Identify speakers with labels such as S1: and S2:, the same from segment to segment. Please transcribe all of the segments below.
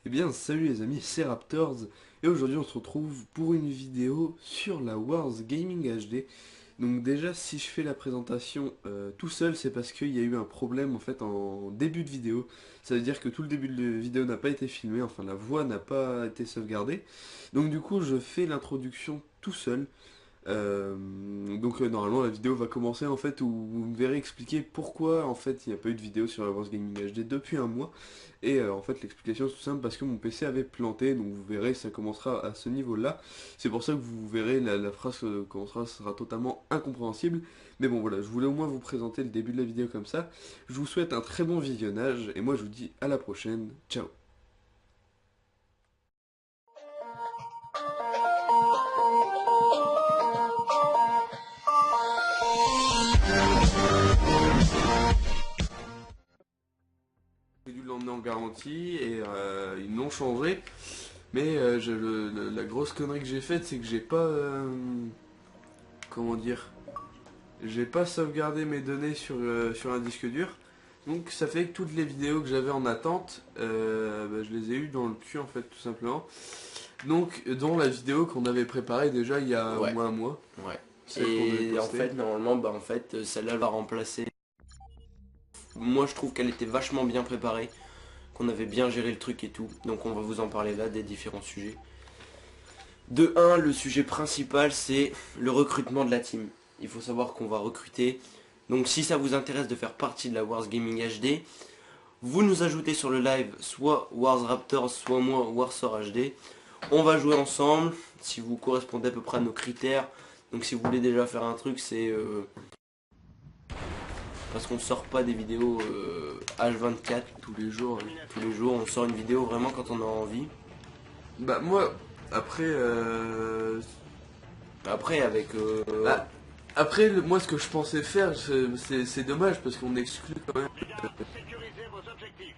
S1: Eh bien, salut les amis, c'est Raptors, et aujourd'hui on se retrouve pour une vidéo sur la Wars Gaming HD. Donc déjà, si je fais la présentation tout seul, c'est parce qu'il y a eu un problème en fait en début de vidéo. Ça veut dire que tout le début de vidéo n'a pas été filmé, enfin la voix n'a pas été sauvegardée. Donc du coup, je fais l'introduction tout seul. Normalement la vidéo va commencer en fait où vous me verrez expliquer pourquoi en fait il n'y a pas eu de vidéo sur la Wars Gaming HD depuis un mois. En fait l'explication c'est tout simple parce que mon PC avait planté, donc vous verrez ça commencera à ce niveau là. C'est pour ça que vous verrez la phrase commencera sera totalement incompréhensible. Mais bon voilà, je voulais au moins vous présenter le début de la vidéo comme ça. Je vous souhaite un très bon visionnage et moi je vous dis à la prochaine, ciao. J'ai dû l'emmener en garantie ils l'ont changé. Mais la grosse connerie que j'ai faite, c'est que j'ai pas... comment dire? J'ai pas sauvegardé mes données sur un disque dur. Donc ça fait que toutes les vidéos que j'avais en attente, je les ai eues dans le cul en fait tout simplement. Donc dans la vidéo qu'on avait préparée déjà il y a au
S2: Ouais,
S1: moins un mois,
S2: ouais.
S1: celle qu'on devait
S2: Et en
S1: poster.
S2: fait, normalement, celle-là va remplacer. Moi, je trouve qu'elle était vachement bien préparée, qu'on avait bien géré le truc et tout. Donc, on va vous en parler là des différents sujets. De un, le sujet principal, c'est le recrutement de la team. Il faut savoir qu'on va recruter. Donc, si ça vous intéresse de faire partie de la Wars Gaming HD, vous nous ajoutez sur le live soit Wars Raptors, soit moi Warsor HD. On va jouer ensemble. Si vous correspondez à peu près à nos critères. Donc, si vous voulez déjà faire un truc, c'est parce qu'on sort pas des vidéos H24
S1: Tous les jours.
S2: tous les jours, on sort une vidéo vraiment quand on a envie.
S1: Bah moi, après...
S2: Après avec
S1: bah, après, moi ce que je pensais faire, c'est dommage parce qu'on exclut quand même
S3: Bien, sécurisez vos objectifs.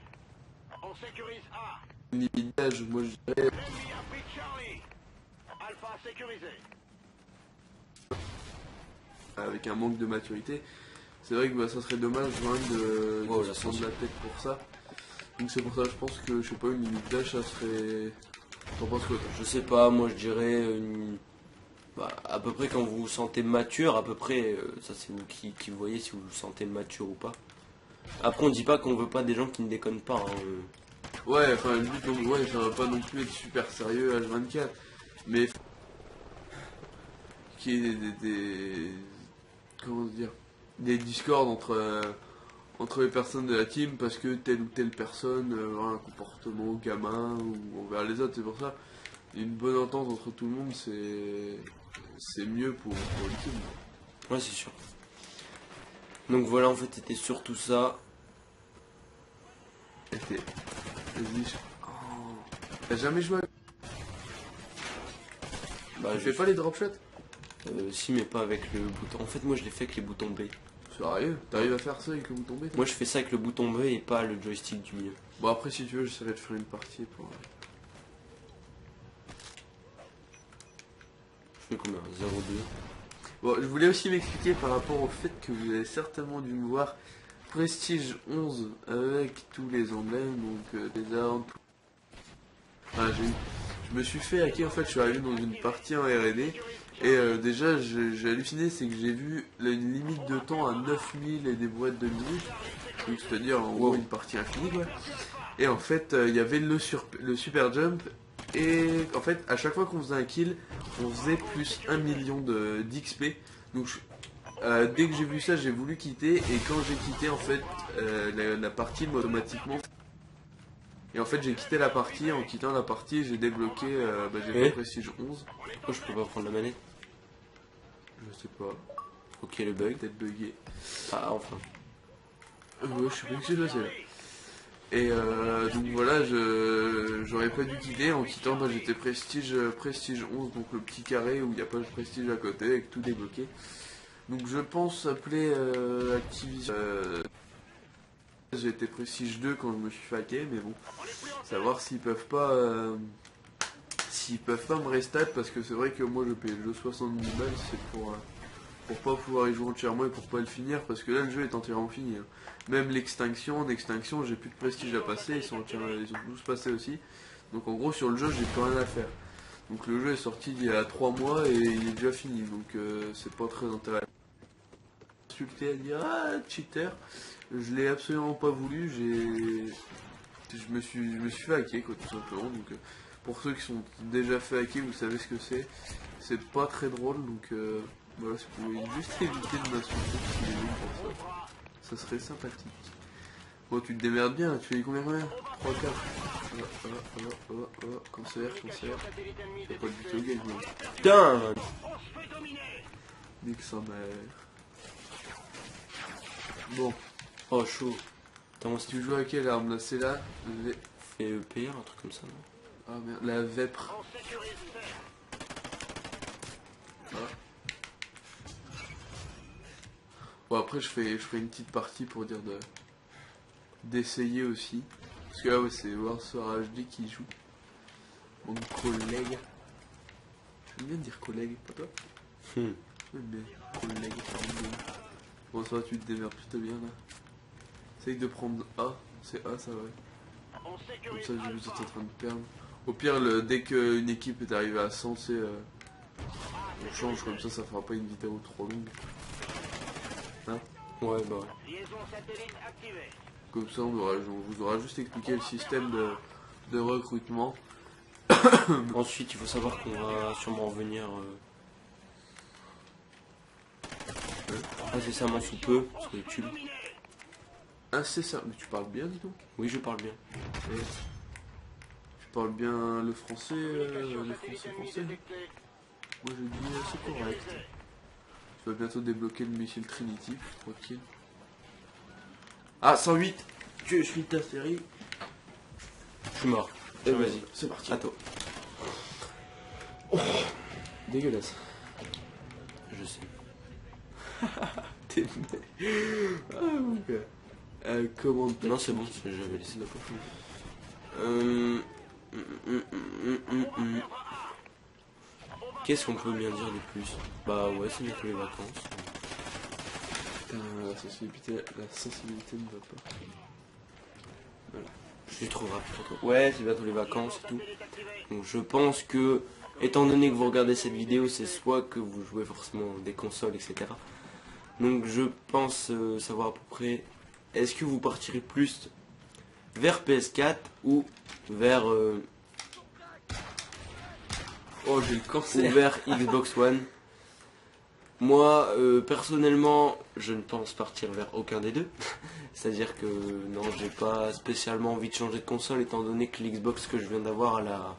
S3: On sécurise A.
S1: une limite d'âge. Moi je dirais
S3: Ennemi a pris Charlie. Alpha sécurisé.
S1: avec un manque de maturité. C'est vrai que ça serait dommage
S2: Oh,
S1: de
S2: la
S1: se prendre
S2: censure.
S1: la tête pour ça. Donc c'est pour ça que je pense que je sais pas une limite d'âge ça serait. T'en penses quoi toi?
S2: Je sais pas, moi je dirais à peu près quand vous vous sentez mature, à peu près, ça c'est vous qui voyez si vous vous sentez mature ou pas. Après on dit pas qu'on veut pas des gens qui ne déconnent pas, hein.
S1: Ouais, enfin le but ouais, ça va pas non plus être super sérieux H24. Mais qu'il y ait comment dire des discords entre les personnes de la team parce que telle ou telle personne a un comportement gamin ou envers les autres, c'est pour ça. Une bonne entente entre tout le monde c'est mieux pour une team.
S2: Ouais, c'est sûr. Donc voilà, en fait c'était surtout ça.
S1: Vas-y, oh. T'as jamais joué à...
S2: Bah
S1: Tu
S2: je
S1: fais pas les drop shots?
S2: si, mais pas avec le bouton. En fait moi je l'ai fait avec les boutons B.
S1: Sérieux? T'arrives à faire ça avec le bouton B?
S2: Moi je fais ça avec le bouton B et pas le joystick du milieu.
S1: Bon après si tu veux j'essaierai de faire une partie pour...
S2: Je fais combien 0,2.
S1: Bon je voulais aussi m'expliquer par rapport au fait que vous avez certainement dû me voir Prestige 11 avec tous les emblèmes, donc les armes... Enfin, je me suis fait hacker en fait, je suis arrivé dans une partie en R&D déjà j'ai halluciné, c'est que j'ai vu une limite de temps à 9000 et des boîtes de minutes, donc c'est-à-dire en gros une partie infinie quoi. Et en fait il y avait le super jump et en fait à chaque fois qu'on faisait un kill on faisait plus 1 million d'XP. Donc dès que j'ai vu ça j'ai voulu quitter et quand j'ai quitté en fait la partie m'a automatiquement. Et en fait j'ai quitté la partie, en quittant la partie j'ai débloqué, j'ai fait
S2: Et
S1: Prestige 11.
S2: pourquoi je peux pas prendre la manette?
S1: Je sais pas,
S2: Ok, le bug.
S1: peut-être bugué.
S2: Ah, enfin.
S1: Ouais, je sais pas ce qui s'est passé là. Donc voilà, j'aurais pas dû quitter. En quittant, moi j'étais Prestige 11, donc le petit carré où il n'y a pas de prestige à côté avec tout débloqué. Donc je pense appeler Activision. J'ai été Prestige 2 quand je me suis fait hacker, mais bon, savoir s'ils peuvent pas me restat parce que c'est vrai que moi je paye le jeu 70 balles, c'est pour pas pouvoir y jouer entièrement et pour pas le finir parce que là le jeu est entièrement fini, hein. Même l'extinction, en extinction j'ai plus de prestige à passer, ils sont tous passés aussi. Donc en gros sur le jeu j'ai plus rien à faire. Donc le jeu est sorti il y a 3 mois et il est déjà fini, donc c'est pas très intéressant. Insulter à dire ah cheater, je l'ai absolument pas voulu, je me suis fait hacker quoi tout simplement. Donc pour ceux qui sont déjà fait hacker, vous savez ce que c'est pas très drôle, donc voilà, si vous pouvez juste éviter de m'insulter si les gens pour ça serait sympathique. Bon, tu te démerdes bien, tu fais combien 3, 4. Cancer. T'as pas de but au game, non.
S2: Putain.
S1: Nique sa mère. Bon.
S2: Oh, chaud. Attends,
S1: Tu joues à quelle arme là? C'est la
S2: EPR, un truc comme ça, non?
S1: Ah merde, la Vepr. Ah. Bon, après, je ferai une petite partie pour dire d'essayer aussi. Parce que là, ouais, c'est Warsaw HD qui joue. Mon collègue. J'aime bien dire collègue, pas toi? J'aime bien collègue. Bon, ça va, tu te démerdes plutôt bien là. Essaye de prendre A. C'est A, ça va. Comme ça, j'ai vu que t'es en train de perdre. Au pire, dès qu'une équipe est arrivée à 100, on change, comme ça fera pas une vidéo trop longue. Hein?
S2: Ouais, bah ouais.
S1: Comme ça, on vous aura juste expliqué le système de recrutement.
S2: Ensuite, il faut savoir qu'on va sûrement revenir incessamment sous peu sur YouTube.
S1: Incessamment. Mais tu parles bien, dis donc.
S2: Oui, je parle bien.
S1: Et tu parles bien le français, français. Moi, je dis c'est correct. Tu vas bientôt débloquer le missile Trinity, tranquille. Ah, 108. Je suis ta série.
S2: Je suis mort.
S1: Et
S2: Vas-y,
S1: c'est parti.
S2: à toi.
S1: Oh, dégueulasse.
S2: Je sais.
S1: T'es ah, mon gars. Comment
S2: Non, c'est bon, j'avais laissé la porte. Qu'est-ce qu'on peut bien dire de plus? Bah ouais, c'est bientôt les vacances.
S1: Putain, la sensibilité ne va pas.
S2: Voilà. Je suis trop rapide pour toi. Ouais, c'est bientôt les vacances et tout. Donc je pense que, étant donné que vous regardez cette vidéo, c'est soit que vous jouez forcément des consoles, etc. Donc je pense savoir à peu près, est-ce que vous partirez plus vers PS4 ou vers
S1: Oh, j'ai le cancer.
S2: ou vers Xbox One? Moi, personnellement, je ne pense partir vers aucun des deux. C'est-à-dire que non, j'ai pas spécialement envie de changer de console, étant donné que l'Xbox que je viens d'avoir, elle a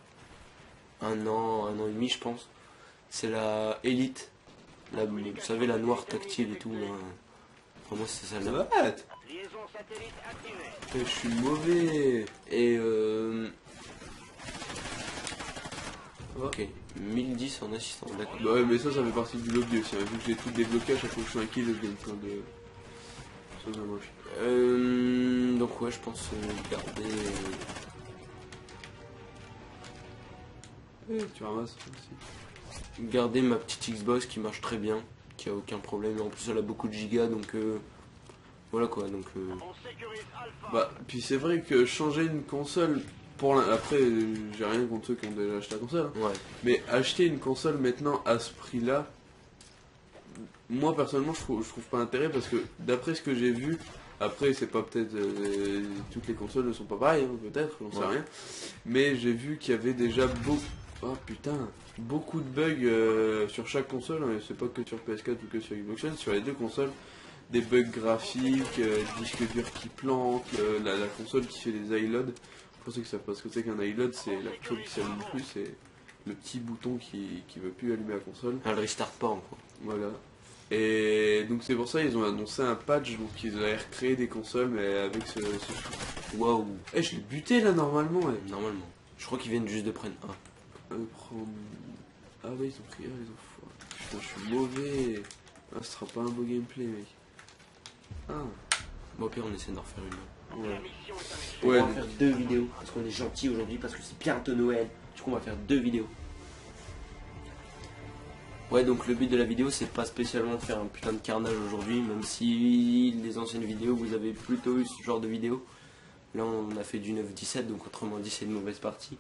S2: un an et demi, je pense. C'est la Elite. Vous savez, la noire tactile et tout. Là. Enfin, moi, c'est celle-là.
S1: Je suis mauvais.
S2: Et ok, 1010 en assistant, d'accord.
S1: Bah ouais, mais ça fait partie du lobby aussi. Vu que j'ai tout débloqué, à chaque fois que je suis un kill, je gagne plein de. Ça, c'est moche.
S2: Donc ouais, je pense garder.
S1: Tu ramasses aussi.
S2: Garder ma petite Xbox qui marche très bien, qui a aucun problème. En plus, elle a beaucoup de gigas, donc voilà quoi. Donc
S1: bah, puis c'est vrai que changer une console. Après, j'ai rien contre ceux qui ont déjà acheté la console. Hein.
S2: ouais.
S1: Mais acheter une console maintenant à ce prix-là, moi personnellement, je trouve pas intérêt parce que d'après ce que j'ai vu, après, c'est pas peut-être. Toutes les consoles ne sont pas pareilles, hein, peut-être, j'en sais rien. Mais j'ai vu qu'il y avait déjà beaucoup de bugs sur chaque console. Hein, c'est pas que sur PS4 ou que sur Xbox One, sur les deux consoles. Des bugs graphiques, disque dur qui planque, la console qui fait des iLoad. Pour ceux qui savent pas ce que c'est qu'un iLoad, c'est la console qui s'allume plus, c'est le petit bouton qui veut plus allumer la console.
S2: Elle restart pas en quoi.
S1: Voilà. Et donc c'est pour ça ils ont annoncé un patch, donc ils allaient recréer des consoles mais avec ce truc.
S2: Waouh.
S1: Eh, je l'ai buté là normalement. Ouais.
S2: Normalement. Je crois qu'ils viennent juste de prendre un.
S1: Ah ouais, ils ont pris un, ils ont fou. Putain, je suis mauvais. Ah, ce sera pas un beau gameplay, mec. Ah.
S2: Bon, au pire, on essaie d'en refaire une.
S1: Ouais.
S2: On va faire 2 vidéos parce qu'on est gentil aujourd'hui, parce que c'est bientôt Noël. Du coup, on va faire 2 vidéos. Ouais, donc le but de la vidéo, c'est pas spécialement de faire un putain de carnage aujourd'hui, même si les anciennes vidéos, vous avez plutôt eu ce genre de vidéo. Là on a fait du 9-17, donc autrement dit c'est une mauvaise partie.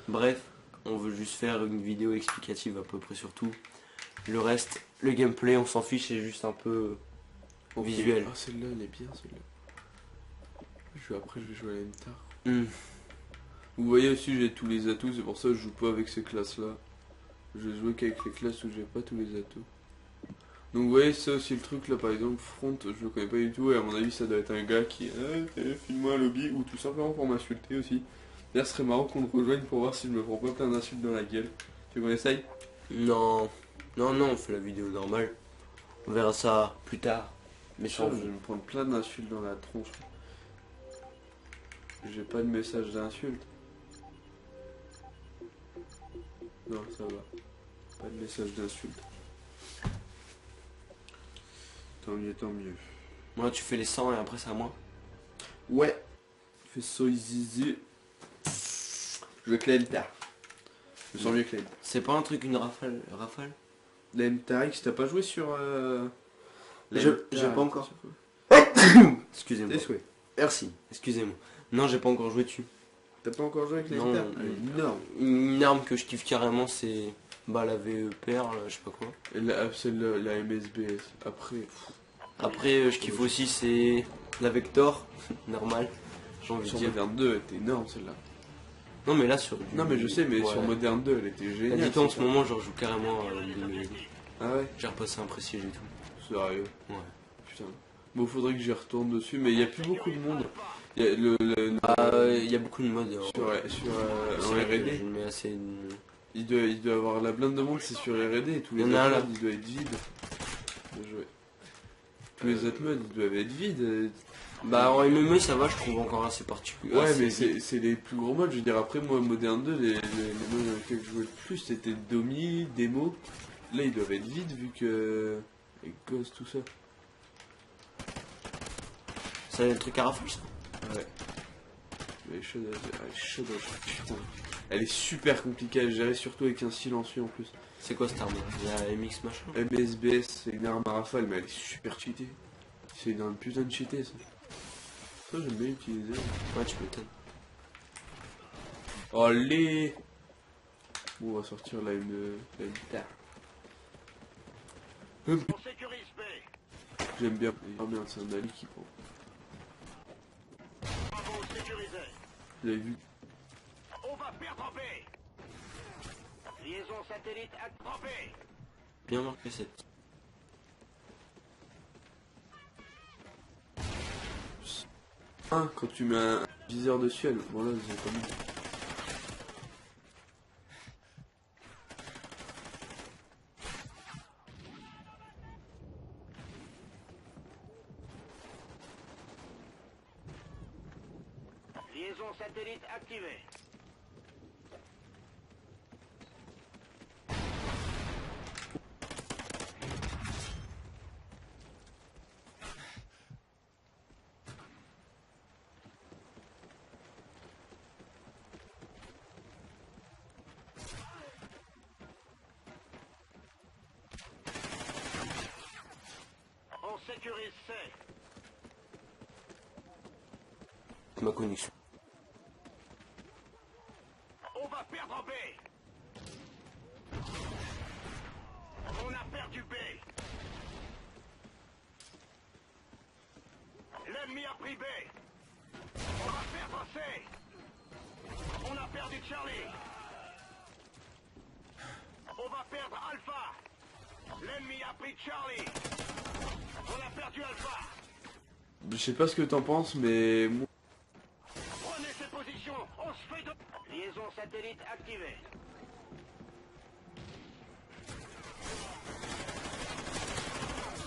S2: Bref, on veut juste faire une vidéo explicative à peu près sur tout. Le reste, le gameplay, on s'en fiche, c'est juste un peu visuel.
S1: Ah, celle-là, elle est bien, celle-là. Après, je vais jouer à la MTAR. Vous voyez aussi, j'ai tous les atouts, c'est pour ça que je joue pas avec ces classes-là. Je vais jouer qu'avec les classes où j'ai pas tous les atouts. Donc vous voyez, ça aussi le truc là, par exemple, Front, je le connais pas du tout, et à mon avis, ça doit être un gars qui filme-moi un lobby, ou tout simplement pour m'insulter aussi. D'ailleurs, ce serait marrant qu'on le rejoigne pour voir si je me prends pas plein d'insultes dans la gueule. Tu veux qu'on essaye?
S2: Non, on fait la vidéo normale. On verra ça plus tard. Mais
S1: Je
S2: sans
S1: vais me prendre plein d'insultes dans la tronche. J'ai pas de message d'insulte. Non, ça va. Pas de message d'insulte. Tant mieux, tant mieux.
S2: Moi, tu fais les 100 et après c'est à moi.
S1: Ouais. Fais so easy. Je veux que la MTAR. Je me sens mieux que la MTAR.
S2: C'est pas un truc, une rafale?
S1: La MTARX, t'as pas joué sur... la
S2: J'ai
S1: MTAR,
S2: pas encore.
S1: sur quoi?
S2: Excusez-moi.
S1: Tes souhaits.
S2: Merci, excusez-moi. Non, j'ai pas encore joué dessus.
S1: T'as pas encore joué avec la
S2: Non,
S1: MTAR? Elle est énorme.
S2: Une arme que je kiffe carrément, c'est bah la VEPR, là, je sais pas quoi.
S1: Et c'est la MSBS. Après...
S2: Après, je kiffe aussi, c'est la Vector, normal. J'ai envie de
S1: Sur
S2: dire.
S1: Modern 2, elle était énorme celle-là.
S2: Non, mais là sur.
S1: Non mais je sais, mais
S2: Ouais.
S1: sur Modern 2, elle était
S2: Là,
S1: géniale.
S2: dis-toi, en ce
S1: celle-là.
S2: moment, genre, je joue carrément à une de mes-
S1: Ah ouais?
S2: J'ai repassé un prestige et tout.
S1: Sérieux?
S2: Ouais.
S1: Putain. Bon, faudrait que j'y retourne dessus, mais il y a plus beaucoup de monde. Il y a
S2: Il y a beaucoup de modes.
S1: en
S2: C'est vrai que
S1: R&D.
S2: je mets assez.
S1: Il doit avoir la blinde de monde, c'est sur R&D, et tous les
S2: Il y en a un,
S1: autres
S2: là.
S1: modes, ils doivent être vides. Bien joué. Tous les autres modes, ils doivent être vides.
S2: Bah, en MME, ça va, je trouve encore assez particulier.
S1: Ouais,
S2: assez
S1: mais
S2: vite.
S1: c'est les plus gros modes. Je veux dire, après, moi, Modern 2, les modes dans lesquels je jouais le plus, c'était Domi, Démo. Là, ils doivent être vides, vu que... Les gosses, tout ça.
S2: C'est le truc à rafale, ça.
S1: Ouais. Mais chaude, putain. Elle est super compliquée à gérer, surtout avec un silencieux en plus.
S2: C'est quoi cette arme? Il y a MX machin.
S1: MSBS, c'est une arme à rafale, mais elle est super cheatée. C'est dans le putain de cheaté, ça. Ça, j'aime bien utiliser.
S2: Ouais, tu m'étonnes.
S1: Allez! Bon, on va sortir la MTAR.
S3: On sécurise B.
S1: J'aime bien. Ah merde, c'est un Ali qui prend.
S3: Bravo, sécurisé.
S1: Vous avez vu?
S3: On va perdre B. Liaison satellite à B.
S2: Bien marqué cette.
S1: Ah, quand tu mets un viseur dessus, elle... Voilà, j'ai pas mis.
S3: Liaison satellite activée. On sécurise C.
S2: Ma connexion.
S3: On va perdre B. On a perdu B. L'ennemi a pris B. On va perdre C. On a perdu Charlie. On va perdre Alpha. L'ennemi a pris Charlie. On a perdu Alpha.
S1: Je sais pas ce que t'en penses, mais... moi-
S3: Prenez ces positions. On se fait de... Liaison satellite activée.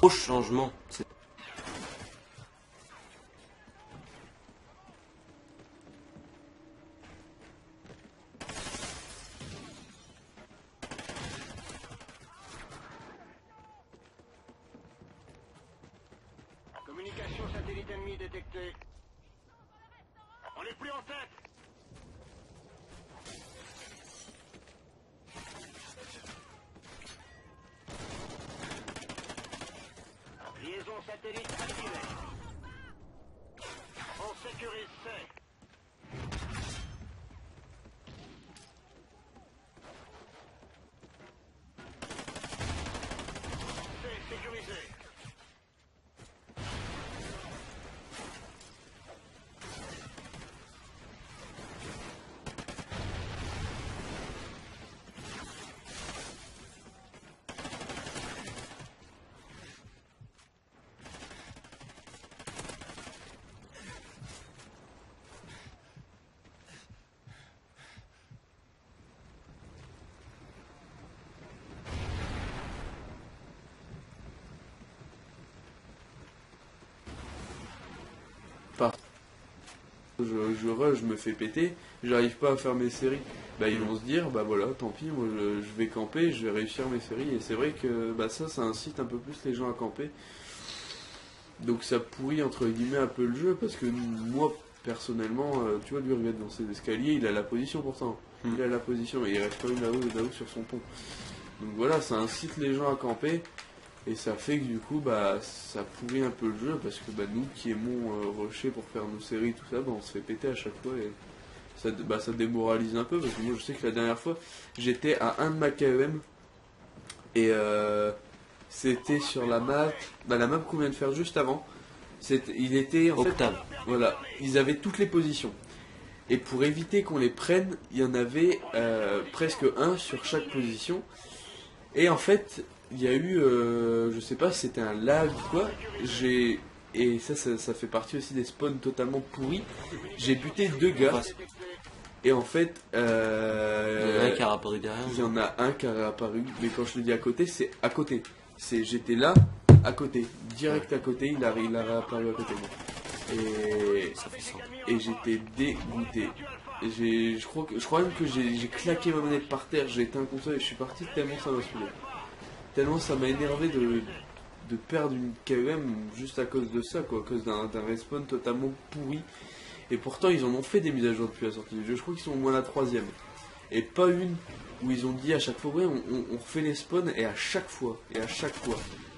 S2: Gros changement.
S3: Communication satellite ennemi détectée. On est plus en tête. Liaison satellite activée. On sécurise C.
S1: je rush, je me fais péter, j'arrive pas à faire mes séries. Bah ils vont se dire, bah voilà, tant pis, moi je vais camper, je vais réussir mes séries. Et c'est vrai que bah ça incite un peu plus les gens à camper. Donc ça pourrit entre guillemets un peu le jeu, parce que moi personnellement, tu vois, lui regarde dans ses escaliers, il a la position pourtant. Il a la position et il reste quand même là-haut sur son pont. Donc voilà, ça incite les gens à camper. Et ça fait que du coup, bah, ça pourrit un peu le jeu, parce que bah, nous qui aimons rusher pour faire nos séries, tout ça, bah, on se fait péter à chaque fois. Et ça démoralise un peu, parce que moi je sais que la dernière fois, j'étais à 1 de ma KEM. Et c'était sur la map qu'on vient de faire juste avant. Il était en
S2: Octave.
S1: fait, voilà, ils avaient toutes les positions. Et pour éviter qu'on les prenne, il y en avait presque un sur chaque position. Et en fait, il y a eu, je sais pas si c'était un lag ou quoi, et ça fait partie aussi des spawns totalement pourris. J'ai buté 2 gars, et en fait,
S2: Il y en a un qui a apparu derrière.
S1: il y en a un qui a réapparu, mais quand je te dis à côté, c'est à côté. J'étais là, à côté, direct à côté, il a réapparu à côté de moi. Et
S2: Ça fait 100.
S1: et j'étais dégoûté. Et je crois même que j'ai claqué ma manette par terre, j'ai éteint un console et je suis parti tellement ça m'a saoulé. Tellement ça m'a énervé de perdre une KEM juste à cause de ça, quoi, à cause d'un respawn totalement pourri. Et pourtant ils en ont fait des mises à jour depuis la sortie du jeu, je crois qu'ils sont au moins la 3ème. Et pas une où ils ont dit à chaque fois, ouais, on refait les spawns, et à chaque fois,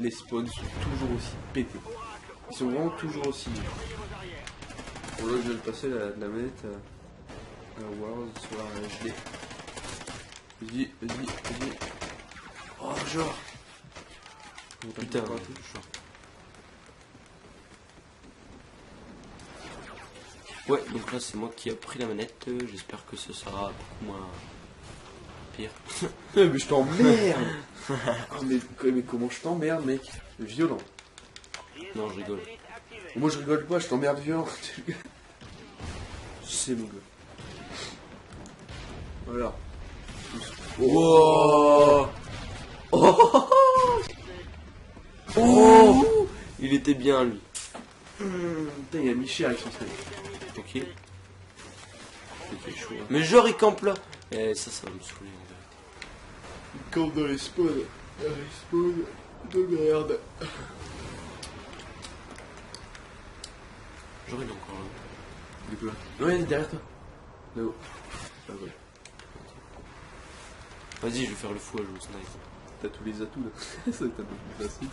S1: les spawns sont toujours aussi pétés. Ils sont vraiment toujours aussi. Bon là je vais le passer la manette à Wars sur la HD. Vas-y. Oh genre.
S2: Putain,
S1: Genre.
S2: Ouais, donc là c'est moi qui ai pris la manette, j'espère que ce sera beaucoup moins pire.
S1: Mais je t'emmerde. Oh, mais comment je t'emmerde, mec? Violent.
S2: Non, je rigole.
S1: Moi je rigole pas, je t'emmerde violent. C'est mon gars. Voilà.
S2: Oh, oh, il était bien lui.
S1: Putain, il y a Michel avec son sniper.
S2: Ok.
S1: C'était chaud. Hein.
S2: Mais genre il campe là. Eh, ça va me saouler en vérité.
S1: Il campe dans les spawns. Les spawns de merde.
S2: Genre il est encore là.
S1: Du coup là. Ouais, il est derrière toi. Là-haut. Ah ouais.
S2: Vas-y, je vais faire le fou à jouer au snipe.
S1: T'as tous les atouts là. Ça va être un peu plus facile.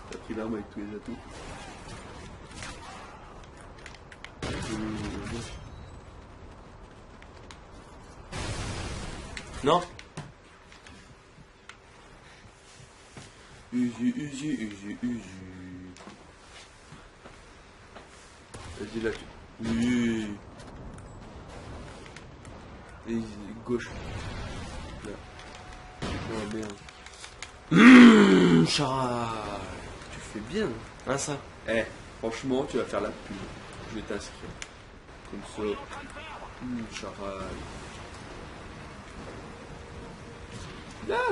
S1: T'as pris l'arme avec tous les atouts.
S2: Non.
S1: Usu. Vas-y là. Oui. Et gauche. Là. Oh merde.
S2: Charal.
S1: Tu fais bien.
S2: Hein ça.
S1: Eh, franchement, tu vas faire la pub. Je vais t'inscrire. Comme ça. Charal. Là.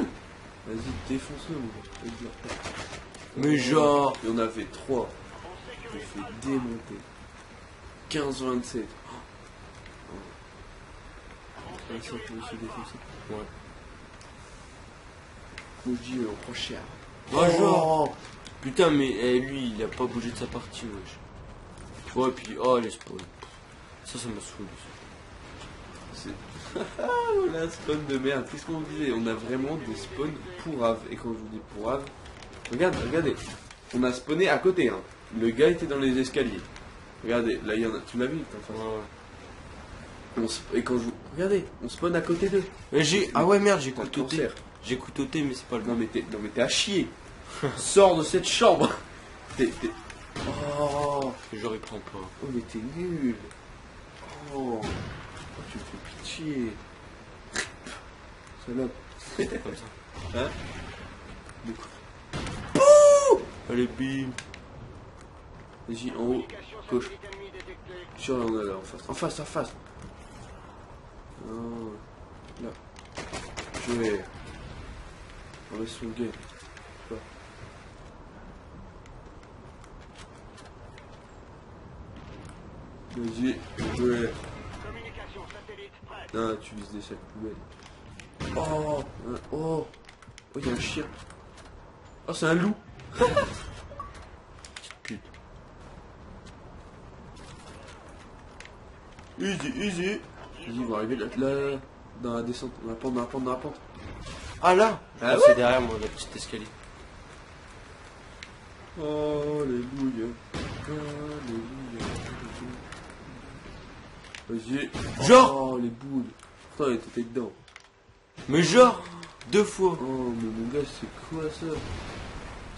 S1: Vas-y, défonce-le, mon gars. Vas-y.
S2: Mais genre.
S1: Il y en avait 3. Je me fais démonter. 15-27. Ouais, ça peut se défoncer.
S2: Ouais.
S1: Moi je dis, on prend cher.
S2: Oh, genre. Putain, mais lui, il a pas bougé de sa partie, wesh. Ouais, puis, oh, les spawns. Ça m'a saoulé.
S1: C'est... Ah, voilà, spawn de merde. Qu'est-ce qu'on disait? On a vraiment des spawns pourraves. Et quand je vous dis pourraves, regardez. On a spawné à côté, hein. Le gars était dans les escaliers. Regardez, là il y en a. Tu l'as vu, t'en face.
S2: Ouais.
S1: Et quand je vous... Regardez, on spawn à côté d'eux.
S2: Ah ouais, merde, j'ai
S1: T'as le
S2: couteauté.
S1: cancer.
S2: J'ai couteauté, mais c'est pas le
S1: Non
S2: bon.
S1: mais t'es à chier. Sors de cette chambre. T'es... Oh,
S2: J'aurais prends pas.
S1: oh mais t'es nul. Oh, tu me fais pitié. Salope.
S2: Comme ça.
S1: Hein?
S2: Allez, bim.
S1: Vas-y, en haut, gauche. Sur là, on est là, en face. Oh, là. Je vais... On laisse son game. Vas-y, ouais.
S3: Communication satellite prête.
S1: Non, tu vises des sacs poubelles. Oh, oh, il y a un chien. Oh, c'est un loup.
S2: Petite pute.
S1: Easy, easy. Vas-y, ils vont arriver là, dans la descente, dans la pente, dans la pente, dans la pente.
S2: Ah là,
S1: Ah ouais.
S2: c'est derrière moi, la petite escalier.
S1: Alléluia. Alléluia. Vas-y.
S2: Genre.
S1: Oh, les boules. Putain, il était dedans.
S2: Mais genre, 2 fois.
S1: Oh, mais mon gars, c'est quoi ça?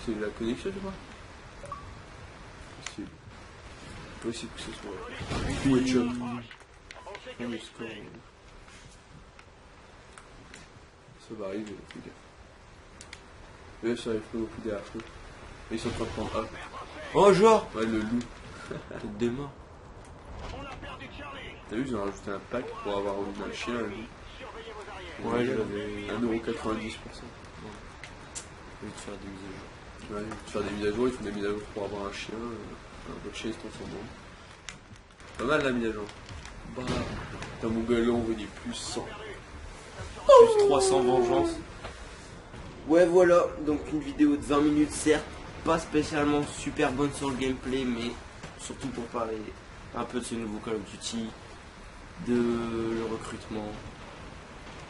S1: C'est la connexion, je crois. C'est possible que ce soit. Headshot.
S3: On
S1: Oh, le
S3: sécurise.
S1: score. Ça va arriver, les gars. Mais ça arrive pas beaucoup derrière eux. Ils sont en train de prendre A.
S2: Oh genre,
S1: Ouais, le loup.
S2: tête de mort.
S3: On a perdu Charlie.
S1: T'as vu, ils ont rajouté un pack pour avoir un chien, un loup.
S3: Surveillez vos arrières.
S2: Ouais, je l'avais.
S1: 1,90€.
S2: Je vais te faire des mises à jour.
S1: Ouais, faire des mises à jour, il faut des mises à jour pour avoir un chien. Votre chien, il se transforme en. Pas mal la mise à jour. Bah, putain, mon gars, là, on veut des plus 100.
S2: Plus 300 vengeance. Ouais voilà, donc une vidéo de 20 minutes certes, pas spécialement super bonne sur le gameplay, mais surtout pour parler un peu de ce nouveau Call of Duty, de le recrutement,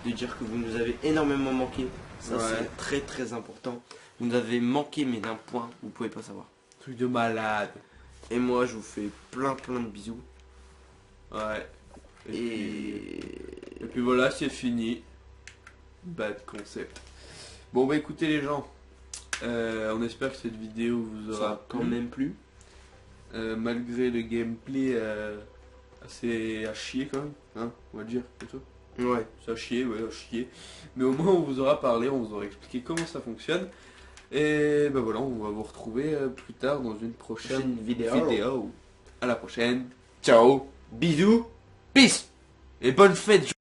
S2: de dire que vous nous avez énormément manqué, ça
S1: Ouais.
S2: c'est très très important. Vous nous avez manqué mais d'un point, vous pouvez pas savoir.
S1: Truc de malade.
S2: Et moi je vous fais plein de bisous.
S1: Ouais.
S2: Et
S1: puis voilà, c'est fini. Bad concept. Bon bah écoutez les gens, on espère que cette vidéo vous
S2: ça
S1: aura
S2: a quand même plu.
S1: malgré le gameplay assez à chier quand même, hein, on va le dire comme ça.
S2: Ouais.
S1: Ça a chier, ouais, à chier. Mais au moins on vous aura parlé, on vous aura expliqué comment ça fonctionne. Et ben voilà, on va vous retrouver plus tard dans une prochaine vidéo. À la prochaine. Ciao.
S2: Bisous.
S1: Peace. Et bonne fête.